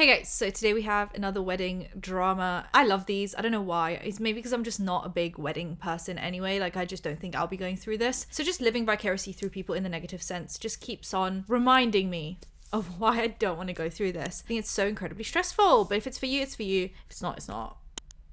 Hey guys, so today we have another wedding drama. I love these. I don't know why. It's maybe because I'm just not a big wedding person anyway. Like, I just don't think I'll be going through this. So just living vicariously through people in the negative sense just keeps on reminding me of why I don't want to go through this. I think it's so incredibly stressful, but if it's for you, it's for you. If it's not, it's not.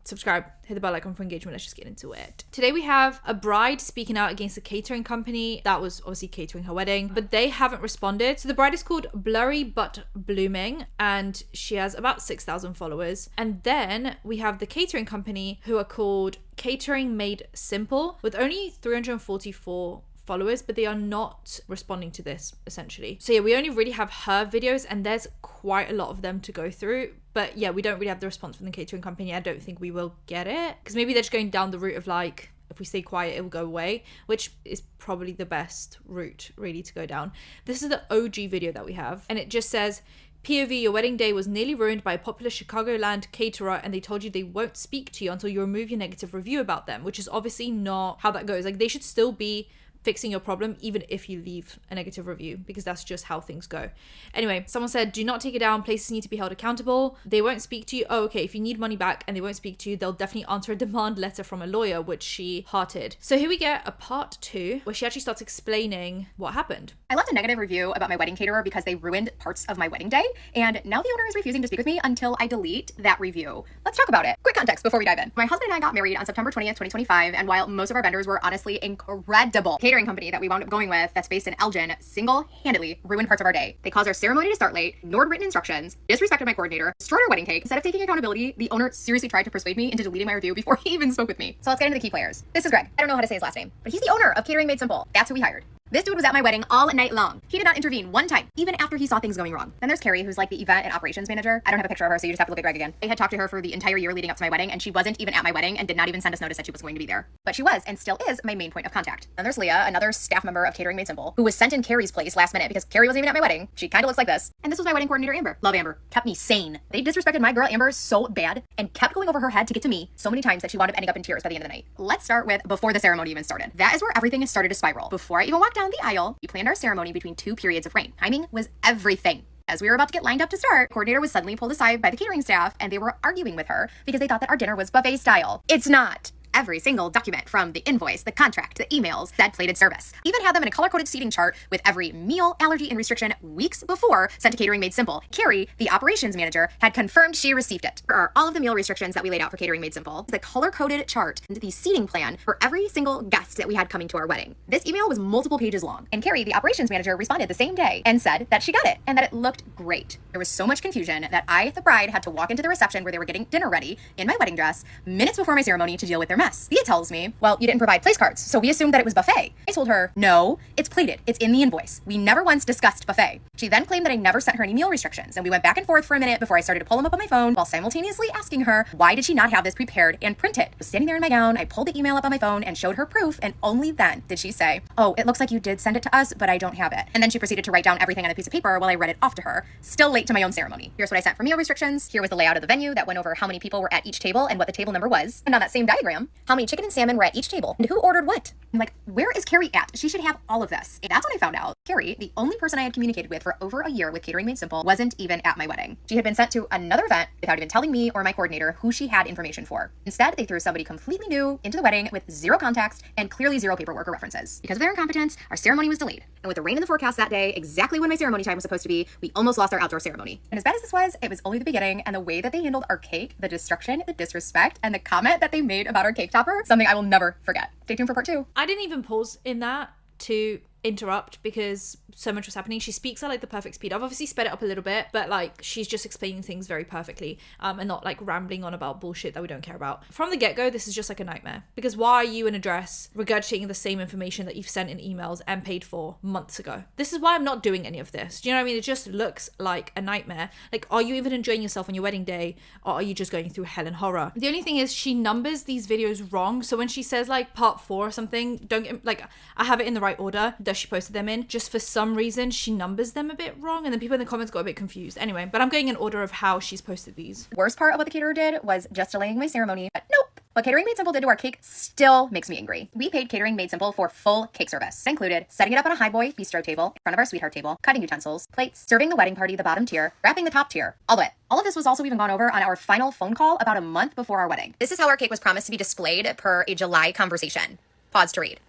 Subscribe, hit the bell icon for engagement. Let's just get into it. Today we have a bride speaking out against a catering company that was obviously catering her wedding, but they haven't responded. So the bride is called Blurry But Blooming and she has about 6,000 followers. And then we have the catering company who are called Catering Made Simple with only 344 followers, but they are not responding to this essentially. So yeah, we only really have her videos and there's quite a lot of them to go through. But yeah, we don't really have the response from the catering company. I don't think we will get it because maybe they're just going down the route of like, if we stay quiet, it will go away, which is probably the best route really to go down. This is the OG video that we have and it just says, POV, your wedding day was nearly ruined by a popular Chicagoland caterer and they told you they won't speak to you until you remove your negative review about them, which is obviously not how that goes. Like, they should still be fixing your problem even if you leave a negative review, because that's just how things go. Anyway, someone said, do not take it down, places need to be held accountable, they won't speak to you. Oh, okay, if you need money back and they won't speak to you, they'll definitely answer a demand letter from a lawyer, which she hearted. So here we get a part 2 where she actually starts explaining what happened. I left a negative review about my wedding caterer because they ruined parts of my wedding day, and now the owner is refusing to speak with me until I delete that review. Let's talk about it. Quick context before we dive in. My husband and I got married on September 20th, 2025, and while most of our vendors were honestly incredible, catering company that we wound up going with that's based in Elgin single-handedly ruined parts of our day. They caused our ceremony to start late, ignored written instructions, disrespected my coordinator, destroyed our wedding cake. Instead of taking accountability, the owner seriously tried to persuade me into deleting my review before he even spoke with me. So let's get into the key players. This is Greg. I don't know how to say his last name, but he's the owner of Catering Made Simple. That's who we hired. This dude was at my wedding all night long. He did not intervene one time, even after he saw things going wrong. Then there's Carrie, who's like the event and operations manager. I don't have a picture of her, so you just have to look at Greg again. I had talked to her for the entire year leading up to my wedding, and she wasn't even at my wedding and did not even send us notice that she was going to be there. But she was, and still is, my main point of contact. Then there's Leah, another staff member of Catering Made Simple, who was sent in Carrie's place last minute because Carrie wasn't even at my wedding. She kind of looks like this. And this was my wedding coordinator, Amber. Love Amber. Kept me sane. They disrespected my girl Amber so bad and kept going over her head to get to me so many times that she wound up ending up in tears by the end of the night. Let's start with before the ceremony even started. That is where everything started to spiral. Before I even walked down the aisle, we planned our ceremony between 2 periods of rain. Timing was everything. As we were about to get lined up to start, coordinator was suddenly pulled aside by the catering staff and they were arguing with her because they thought that our dinner was buffet style. It's not. Every single document, from the invoice, the contract, the emails, said plated service. Even had them in a color-coded seating chart with every meal, allergy, and restriction weeks before sent to Catering Made Simple. Carrie, the operations manager, had confirmed she received it. Here are all of the meal restrictions that we laid out for Catering Made Simple, the color-coded chart, and the seating plan for every single guest that we had coming to our wedding. This email was multiple pages long, and Carrie, the operations manager, responded the same day and said that she got it and that it looked great. There was so much confusion that I, the bride, had to walk into the reception where they were getting dinner ready in my wedding dress minutes before my ceremony to deal with their mess. Leah tells me, well, you didn't provide place cards, so we assumed that it was buffet. I told her, no, it's plated. It's in the invoice. We never once discussed buffet. She then claimed that I never sent her any meal restrictions, and we went back and forth for a minute before I started to pull them up on my phone while simultaneously asking her, why did she not have this prepared and printed? I was standing there in my gown, I pulled the email up on my phone and showed her proof, and only then did she say, oh, it looks like you did send it to us, but I don't have it. And then she proceeded to write down everything on a piece of paper while I read it off to her, still late to my own ceremony. Here's what I sent for meal restrictions. Here was the layout of the venue that went over how many people were at each table and what the table number was. And on that same diagram, how many chicken and salmon were at each table and who ordered what. I'm like, where is Carrie at? She should have all of this. And that's when I found out Carrie, the only person I had communicated with for over a year with Catering Made Simple, wasn't even at my wedding. She had been sent to another event without even telling me or my coordinator who she had information for. Instead, they threw somebody completely new into the wedding with zero context and clearly zero paperwork or references. Because of their incompetence, our ceremony was delayed. And with the rain in the forecast that day, exactly when my ceremony time was supposed to be, we almost lost our outdoor ceremony. And as bad as this was, it was only the beginning, and the way that they handled our cake, the destruction, the disrespect, and the comment that they made about our cake topper, something I will never forget. Stay tuned for part 2. I didn't even pause in that to interrupt because so much was happening. She speaks at like the perfect speed. I've obviously sped it up a little bit, but like she's just explaining things very perfectly and not like rambling on about bullshit that we don't care about. From the get-go, this is just like a nightmare because why are you in a dress regurgitating the same information that you've sent in emails and paid for months ago? This is why I'm not doing any of this. Do you know what I mean? It just looks like a nightmare. Like, are you even enjoying yourself on your wedding day, or are you just going through hell and horror? The only thing is she numbers these videos wrong. So when she says like part 4 or something, don't get like, I have it in the right order that she posted them in. Just for some reason she numbers them a bit wrong, and then people in the comments got a bit confused. Anyway, but I'm going in order of how she's posted these. Worst part of what the caterer did was just delaying my ceremony. But nope. What Catering Made Simple did to our cake still makes me angry. We paid Catering Made Simple for full cake service. It included setting it up on a highboy bistro table in front of our sweetheart table, cutting utensils, plates, serving the wedding party the bottom tier, wrapping the top tier, all of it. All of this was also even gone over on our final phone call about a month before our wedding. This is how our cake was promised to be displayed per a July conversation. Pause to read.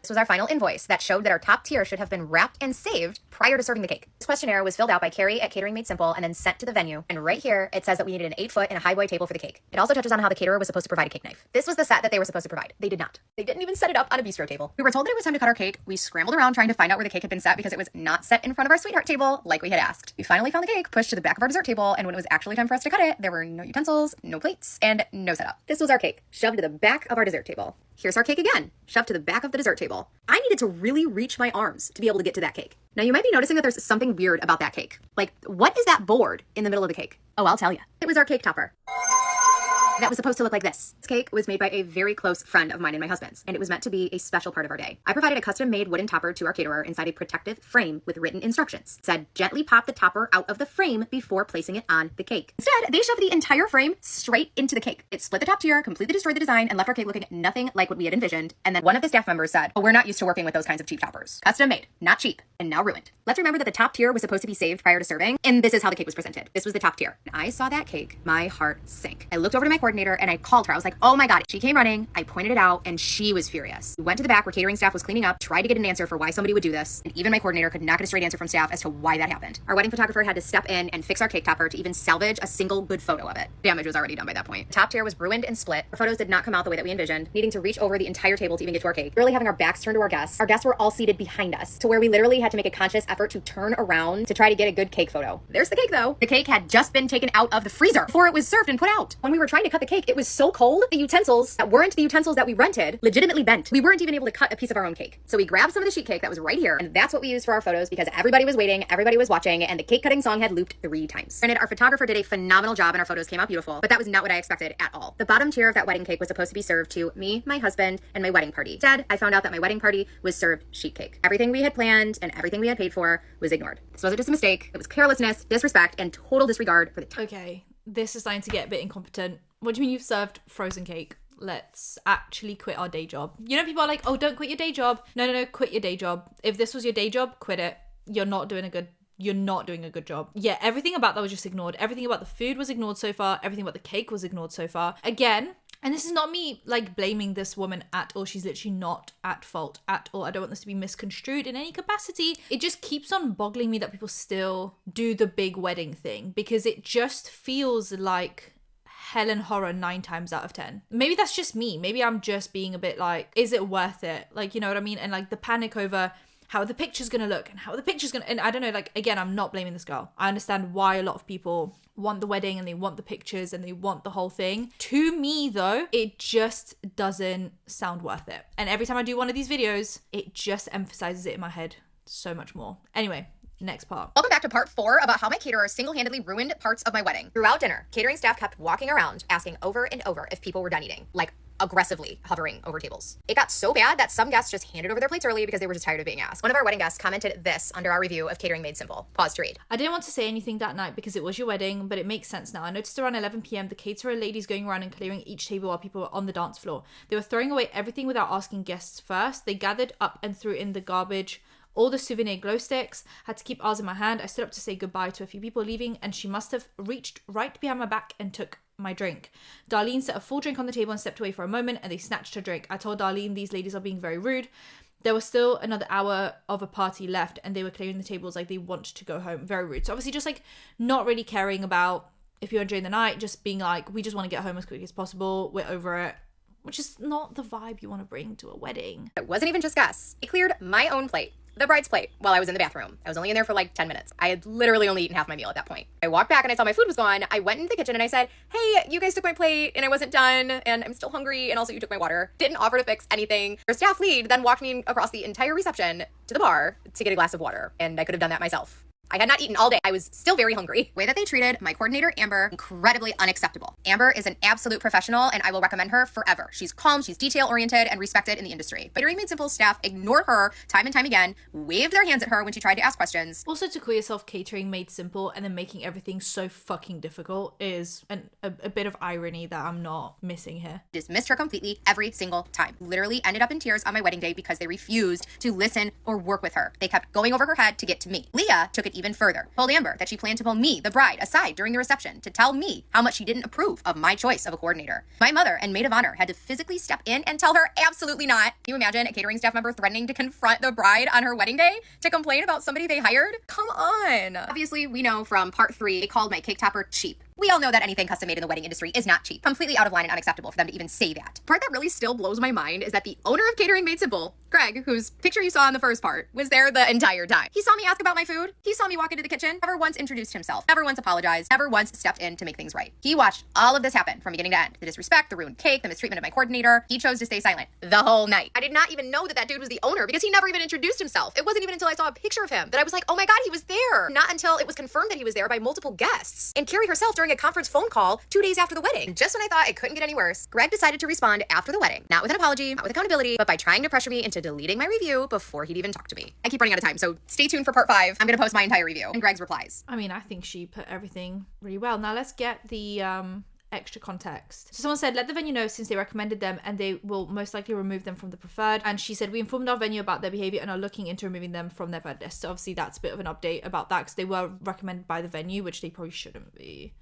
This was our final invoice that showed that our top tier should have been wrapped and saved prior to serving the cake. This questionnaire was filled out by Carrie at Catering Made Simple and then sent to the venue. And right here, it says that we needed an 8-foot and a highboy table for the cake. It also touches on how the caterer was supposed to provide a cake knife. This was the set that they were supposed to provide. They did not. They didn't even set it up on a bistro table. We were told that it was time to cut our cake. We scrambled around trying to find out where the cake had been set because it was not set in front of our sweetheart table like we had asked. We finally found the cake pushed to the back of our dessert table, and when it was actually time for us to cut it, there were no utensils, no plates, and no setup. This was our cake, shoved to the back of our dessert table. Here's our cake again, shoved to the back of the dessert table. I needed to really reach my arms to be able to get to that cake. Now you might be noticing that there's something weird about that cake. Like, what is that board in the middle of the cake? Oh, I'll tell you. It was our cake topper. That was supposed to look like this. This cake was made by a very close friend of mine and my husband's, and it was meant to be a special part of our day. I provided a custom-made wooden topper to our caterer inside a protective frame with written instructions. It said, gently pop the topper out of the frame before placing it on the cake. Instead, they shoved the entire frame straight into the cake. It split the top tier, completely destroyed the design, and left our cake looking nothing like what we had envisioned. And then one of the staff members said, oh, we're not used to working with those kinds of cheap toppers. Custom made, not cheap, and now ruined. Let's remember that the top tier was supposed to be saved prior to serving, and this is how the cake was presented. This was the top tier. When I saw that cake, my heart sank. I looked over to my coordinator and I called her. I was like, oh my God. She came running. I pointed it out and she was furious. We went to the back where catering staff was cleaning up, tried to get an answer for why somebody would do this. And even my coordinator could not get a straight answer from staff as to why that happened. Our wedding photographer had to step in and fix our cake topper to even salvage a single good photo of it. Damage was already done by that point. The top tier was ruined and split. Our photos did not come out the way that we envisioned, needing to reach over the entire table to even get to our cake. Really having our backs turned to our guests. Our guests were all seated behind us to where we literally had to make a conscious effort to turn around to try to get a good cake photo. There's the cake though. The cake had just been taken out of the freezer before it was served and put out. When we were trying to cut the cake, it was so cold, the utensils that weren't the utensils that we rented legitimately bent. We weren't even able to cut a piece of our own cake. So we grabbed some of the sheet cake that was right here, and that's what we used for our photos because everybody was waiting, everybody was watching, and the cake cutting song had looped 3 times. Granted, our photographer did a phenomenal job and our photos came out beautiful, but that was not what I expected at all. The bottom tier of that wedding cake was supposed to be served to me, my husband, and my wedding party. Instead, I found out that my wedding party was served sheet cake. Everything we had planned and everything we had paid for was ignored. This wasn't just a mistake. It was carelessness, disrespect, and total disregard for the time. Okay, this is starting to get a bit incompetent. What do you mean you've served frozen cake? Let's actually quit our day job. You know, people are like, oh, don't quit your day job. No, quit your day job. If this was your day job, quit it. You're not doing a good job. Yeah, everything about that was just ignored. Everything about the food was ignored so far. Everything about the cake was ignored so far. Again, and this is not me like blaming this woman at all. She's literally not at fault at all. I don't want this to be misconstrued in any capacity. It just keeps on boggling me that people still do the big wedding thing because it just feels like hell and horror 9 times out of 10. Maybe that's just me. Maybe I'm just being a bit like, is it worth it? Like, you know what I mean? And like the panic over how are the pictures gonna look and how are the pictures gonna, and I don't know, like, again, I'm not blaming this girl. I understand why a lot of people want the wedding and they want the pictures and they want the whole thing. To me though, it just doesn't sound worth it. And every time I do one of these videos, it just emphasizes it in my head so much more. Anyway, next part. Welcome back to part 4 about how my caterer single-handedly ruined parts of my wedding. Throughout dinner, catering staff kept walking around asking over and over if people were done eating, like aggressively hovering over tables. It got so bad that some guests just handed over their plates early because they were just tired of being asked. One of our wedding guests commented this under our review of Catering Made Simple. Pause to read. I didn't want to say anything that night because it was your wedding, but it makes sense now. I noticed around 11 p.m. the caterer ladies going around and clearing each table while people were on the dance floor. They were throwing away everything without asking guests first. They gathered up and threw in the garbage all the souvenir glow sticks. Had to keep ours in my hand. I stood up to say goodbye to a few people leaving, and she must have reached right behind my back and took my drink. Darlene set a full drink on the table and stepped away for a moment, and they snatched her drink. I told Darlene these ladies are being very rude. There was still another hour of a party left, and they were clearing the tables like they want to go home. Very rude. So obviously just like not really caring about if you're enjoying the night, just being like, we just want to get home as quickly as possible. We're over it. Which is not the vibe you want to bring to a wedding. It wasn't even just guests. It cleared my own plate, the bride's plate, while I was in the bathroom. I was only in there for like 10 minutes. I had literally only eaten half my meal at that point. I walked back and I saw my food was gone. I went into the kitchen and I said, hey, you guys took my plate and I wasn't done and I'm still hungry and also you took my water. Didn't offer to fix anything. Our staff lead then walked me across the entire reception to the bar to get a glass of water, and I could have done that myself. I had not eaten all day. I was still very hungry. The way that they treated my coordinator, Amber, incredibly unacceptable. Amber is an absolute professional and I will recommend her forever. She's calm, she's detail-oriented and respected in the industry. But Catering Made Simple staff ignored her time and time again, waved their hands at her when she tried to ask questions. Also, to call yourself Catering Made Simple and then making everything so fucking difficult is a bit of irony that I'm not missing here. Dismissed her completely every single time. Literally ended up in tears on my wedding day because they refused to listen or work with her. They kept going over her head to get to me. Leah took it even further. Told Amber that she planned to pull me, the bride, aside during the reception to tell me how much she didn't approve of my choice of a coordinator. My mother and maid of honor had to physically step in and tell her absolutely not. Can you imagine a catering staff member threatening to confront the bride on her wedding day to complain about somebody they hired? Come on. Obviously, we know from part 3, they called my cake topper cheap. We all know that anything custom made in the wedding industry is not cheap. Completely out of line and unacceptable for them to even say that. The part that really still blows my mind is that the owner of Catering Made Simple, Greg, whose picture you saw in the first part, was there the entire time. He saw me ask about my food. He saw me walk into the kitchen. Never once introduced himself. Never once apologized. Never once stepped in to make things right. He watched all of this happen from beginning to end. The disrespect, the ruined cake, the mistreatment of my coordinator. He chose to stay silent the whole night. I did not even know that dude was the owner because he never even introduced himself. It wasn't even until I saw a picture of him that I was like, oh my God, he was there. Not until it was confirmed that he was there by multiple guests. And Carrie herself during a conference phone call 2 days after the wedding. Just when I thought it couldn't get any worse, Greg decided to respond after the wedding. Not with an apology, not with accountability, but by trying to pressure me into deleting my review before he'd even talk to me. I keep running out of time, so stay tuned for part 5. I'm gonna post my entire review and Greg's replies. I mean, I think she put everything really well. Now let's get the extra context. So someone said, let the venue know since they recommended them and they will most likely remove them from the preferred. And she said, we informed our venue about their behavior and are looking into removing them from their preferred list. So obviously that's a bit of an update about that because they were recommended by the venue, which they probably shouldn't be.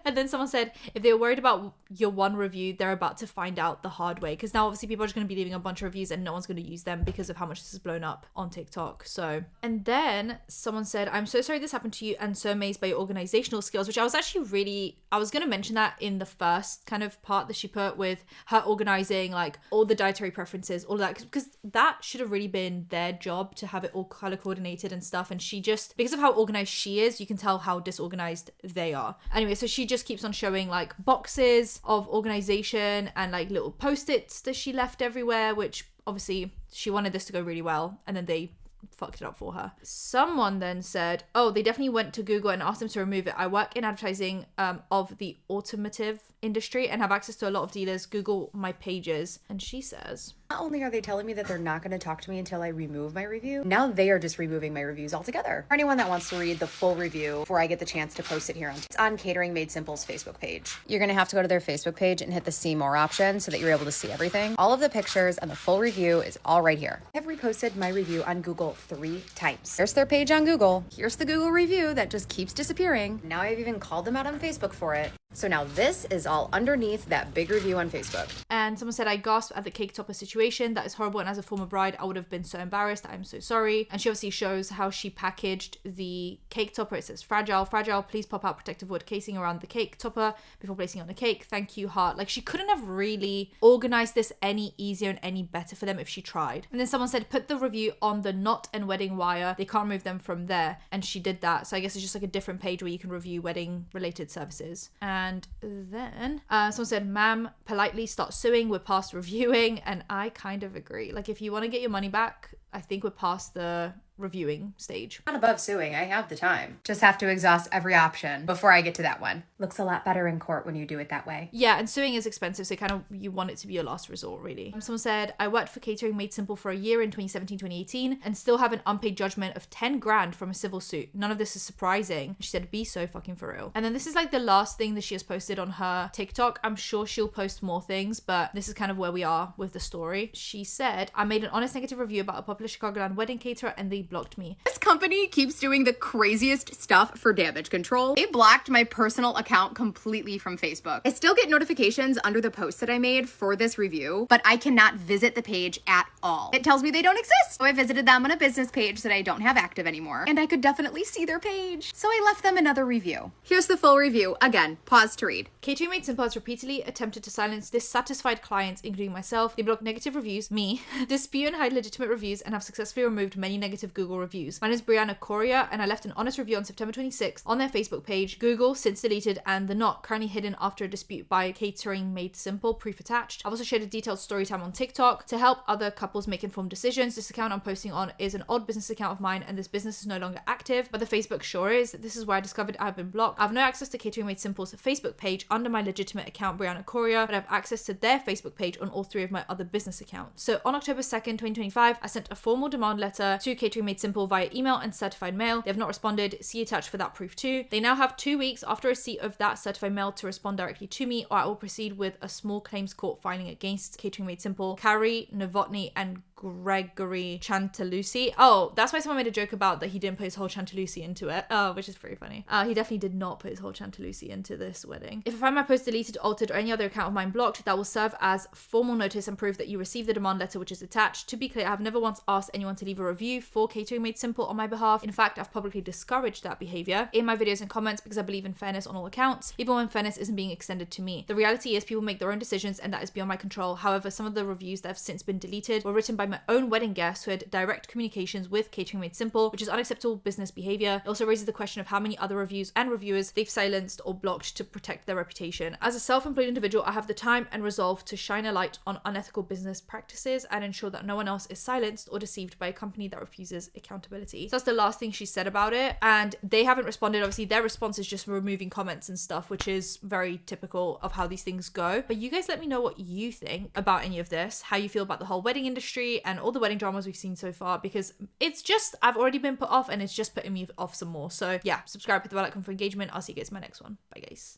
And then someone said, if they were worried about your one review, they're about to find out the hard way. Because now obviously people are just going to be leaving a bunch of reviews and no one's going to use them because of how much this has blown up on TikTok. So, and then someone said, I'm so sorry this happened to you and so amazed by your organizational skills, which I was actually I was going to mention that in the first kind of part that she put with her organizing like all the dietary preferences, all of that, because that should have really been their job to have it all color coordinated and stuff. And she just, because of how organized she is, you can tell how disorganized they are. Anyway, so she just keeps on showing like boxes of organization and like little post-its that she left everywhere, which obviously she wanted this to go really well and then they fucked it up for her. Someone then said, oh, they definitely went to Google and asked them to remove it. I work in advertising of the automotive industry and have access to a lot of dealers. Google my pages. And she says, not only are they telling me that they're not going to talk to me until I remove my review, now they are just removing my reviews altogether. For anyone that wants to read the full review before I get the chance to post it here, it's on Catering Made Simple's Facebook page. You're going to have to go to their Facebook page and hit the see more option so that you're able to see everything. All of the pictures and the full review is all right here. I've reposted my review on Google 3 times. Here's their page on Google. Here's the Google review that just keeps disappearing. Now I've even called them out on Facebook for it. So now this is all underneath that big review on Facebook. And someone said, I gasped at the cake topper situation. That is horrible. And as a former bride, I would have been so embarrassed. I'm so sorry. And she obviously shows how she packaged the cake topper. It says fragile, fragile. Please pop out protective wood casing around the cake topper before placing it on the cake. Thank you, heart. Like she couldn't have really organized this any easier and any better for them if she tried. And then someone said, put the review on the knot and wedding wire. They can't remove them from there. And she did that. So I guess it's just like a different page where you can review wedding related services. And then someone said, ma'am, politely start suing. We're past reviewing. And I kind of agree. Like if you want to get your money back, I think we're past the reviewing stage. Not above suing. I have the time. Just have to exhaust every option before I get to that one. Looks a lot better in court when you do it that way. Yeah, and suing is expensive, so kind of you want it to be a last resort, really. Someone said, I worked for Catering Made Simple for a year in 2017-2018 and still have an unpaid judgment of 10 grand from a civil suit. None of this is surprising. She said, be so fucking for real. And then this is like the last thing that she has posted on her TikTok. I'm sure she'll post more things, but this is kind of where we are with the story. She said, I made an honest negative review about a popular Chicagoland wedding caterer and they blocked me. This company keeps doing the craziest stuff for damage control. They blocked my personal account completely from Facebook. I still get notifications under the post that I made for this review, but I cannot visit the page at all. It tells me they don't exist. So I visited them on a business page that I don't have active anymore, and I could definitely see their page. So I left them another review. Here's the full review. Again, pause to read. Catering Made Simple has repeatedly attempted to silence dissatisfied clients, including myself. They block negative reviews, me, dispute and hide legitimate reviews, and have successfully removed many negative negative Google reviews. Mine is Brianna Correa, and I left an honest review on September 26th on their Facebook page. Google since deleted, and the not currently hidden after a dispute by Catering Made Simple, proof attached. I've also shared a detailed story time on TikTok to help other couples make informed decisions. This account I'm posting on is an old business account of mine, and this business is no longer active, but the Facebook sure is. This is where I discovered I've been blocked. I have no access to Catering Made Simple's Facebook page under my legitimate account Brianna Correa, but I have access to their Facebook page on all 3 of my other business accounts. So on October 2nd, 2025, I sent a formal demand letter to Catering Made Simple via email and certified mail. They have not responded. See attached for that proof too. They now have 2 weeks after receipt of that certified mail to respond directly to me, or I will proceed with a small claims court filing against Catering Made Simple, Carrie Novotny, and Gregory Chantalucci. Oh, that's why someone made a joke about that he didn't put his whole Chantalucci into it. Oh, which is pretty funny. He definitely did not put his whole Chantalucci into this wedding. If I find my post deleted, altered, or any other account of mine blocked, that will serve as formal notice and proof that you received the demand letter which is attached. To be clear, I have never once asked anyone to leave a review for Catering Made Simple on my behalf. In fact, I've publicly discouraged that behavior in my videos and comments because I believe in fairness on all accounts, even when fairness isn't being extended to me. The reality is people make their own decisions, and that is beyond my control. However, some of the reviews that have since been deleted were written by my own wedding guests who had direct communications with Catering Made Simple, which is unacceptable business behavior. It also raises the question of how many other reviews and reviewers they've silenced or blocked to protect their reputation. As a self-employed individual, I have the time and resolve to shine a light on unethical business practices and ensure that no one else is silenced or deceived by a company that refuses accountability. So that's the last thing she said about it, and they haven't responded. Obviously, their response is just removing comments and stuff, which is very typical of how these things go. But you guys let me know what you think about any of this, how you feel about the whole wedding industry and all the wedding dramas we've seen so far, because it's just, I've already been put off and it's just putting me off some more. So yeah, subscribe, hit the bell icon for engagement. I'll see you guys in my next one. Bye guys.